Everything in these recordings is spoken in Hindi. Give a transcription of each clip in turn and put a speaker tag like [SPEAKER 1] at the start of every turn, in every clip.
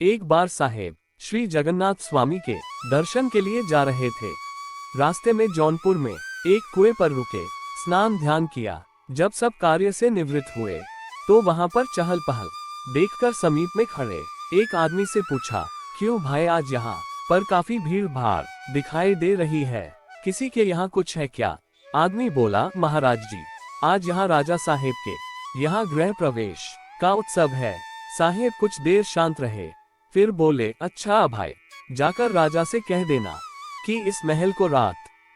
[SPEAKER 1] एक बार साहेब श्री जगन्नाथ स्वामी के दर्शन के लिए जा रहे थे। रास्ते में जौनपुर में एक कुएं पर रुके, स्नान ध्यान किया। जब सब कार्य से निवृत्त हुए तो वहां पर चहल पहल देखकर समीप में खड़े एक आदमी से पूछा, क्यों भाई आज यहाँ पर काफी भीड़ भाड़ दिखाई दे रही है, किसी के यहाँ कुछ है क्या? आदमी बोला, महाराज जी आज यहाँ राजा साहेब के यहाँ गृह प्रवेश का उत्सव है। साहेब कुछ देर शांत रहे, फिर बोले, अच्छा भाई जाकर राजा से कह देना कि इस महल को रात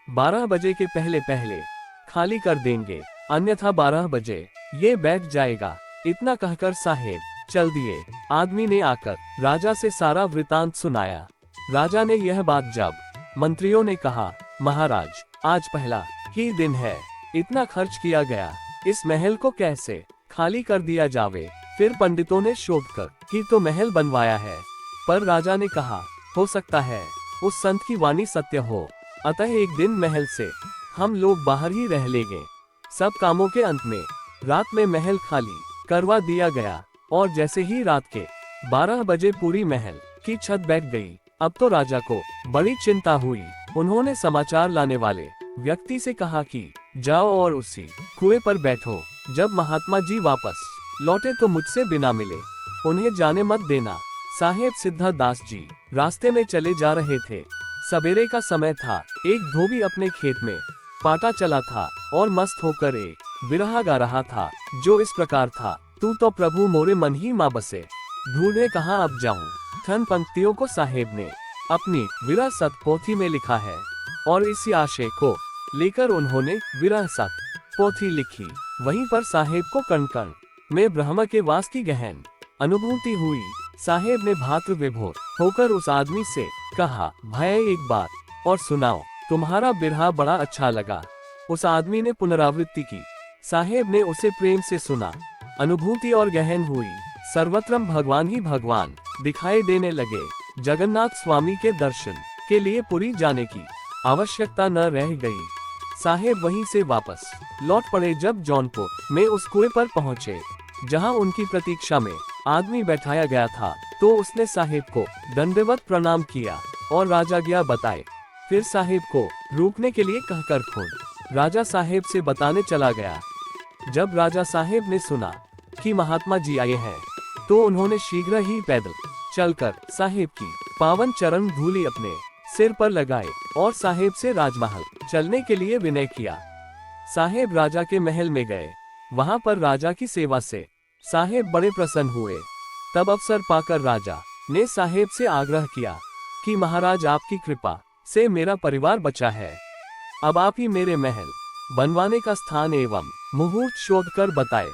[SPEAKER 1] 12 बजे के पहले पहले खाली कर देंगे, अन्यथा 12 बजे ये बैठ जाएगा। इतना कहकर साहेब चल दिए। आदमी ने आकर राजा से सारा वृतांत सुनाया। राजा ने यह बात जब मंत्रियों ने कहा, महाराज आज पहला ही दिन है, इतना खर्च किया गया, इस महल को कैसे खाली कर दिया जावे? फिर पंडितों ने शोध कर ही तो महल बनवाया है। पर राजा ने कहा, हो सकता है उस संत की वाणी सत्य हो, अतः एक दिन महल से हम लोग बाहर ही रह लेंगे। सब कामों के अंत में रात में महल खाली करवा दिया गया और जैसे ही रात के 12 बजे पूरी महल की छत बैठ गई। अब तो राजा को बड़ी चिंता हुई। उन्होंने समाचार लाने वाले व्यक्ति से कहा कि जाओ और उसी कुएं पर बैठो, जब महात्मा जी वापस लौटे तो मुझसे बिना मिले उन्हें जाने मत देना। साहेब सिद्धादास जी रास्ते में चले जा रहे थे। सवेरे का समय था। एक धोबी अपने खेत में पाटा चला था और मस्त होकर एक बिरहा गा रहा था, जो इस प्रकार था, तू तो प्रभु मोरे मन ही माँ बसे, ढूंढे कहाँ अब जाऊं। थन पंक्तियों को साहेब ने अपनी विरासत पोथी में लिखा है और इसी आशय को लेकर उन्होंने विरासत पोथी लिखी। वहीं पर साहेब को कण कण में ब्रह्म के वास की गहन अनुभूति हुई। साहेब ने भातृ विभोर होकर उस आदमी से कहा, भाई एक बात और सुनाओ, तुम्हारा बिरहा बड़ा अच्छा लगा। उस आदमी ने पुनरावृत्ति की। साहेब ने उसे प्रेम से सुना। अनुभूति और गहन हुई। सर्वत्रम भगवान ही भगवान दिखाई देने लगे। जगन्नाथ स्वामी के दर्शन के लिए पुरी जाने की आवश्यकता न रह गई। साहेब वहीं से वापस लौट पड़े। जब जौनपुर में उस कुएं पर पहुंचे जहां उनकी प्रतीक्षा में आदमी बैठाया गया था, तो उसने साहेब को दंडवत प्रणाम किया और राजाज्ञा बताए। फिर साहेब को रोकने के लिए कहकर खुद राजा साहेब से बताने चला गया। जब राजा साहेब ने सुना कि महात्मा जी आए हैं, तो उन्होंने शीघ्र ही पैदल चलकर साहेब की पावन चरण धूलि अपने सिर पर लगाए और साहेब से राजमहल चलने के लिए विनय किया। साहेब राजा के महल में गए। वहां पर राजा की सेवा से साहेब बड़े प्रसन्न हुए। तब अवसर पाकर राजा ने साहेब से आग्रह किया कि महाराज आपकी कृपा से मेरा परिवार बचा है, अब आप ही मेरे महल बनवाने का स्थान एवं मुहूर्त शोध कर बताए।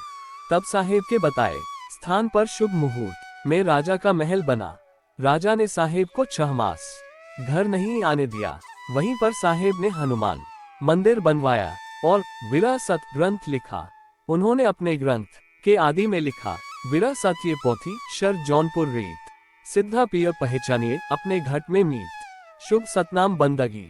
[SPEAKER 1] तब साहेब के बताए स्थान पर शुभ मुहूर्त में राजा का महल बना। राजा ने साहेब को 6 मास घर नहीं आने दिया। वहीं पर साहेब ने हनुमान मंदिर बनवाया और विरासत ग्रंथ लिखा। उन्होंने अपने ग्रंथ के आदि में लिखा, विरासत ये पोथी शर जौनपुर रीत, सिद्धा पिय पहचानिए अपने घट में मीत, शुभ सतनाम बंदगी।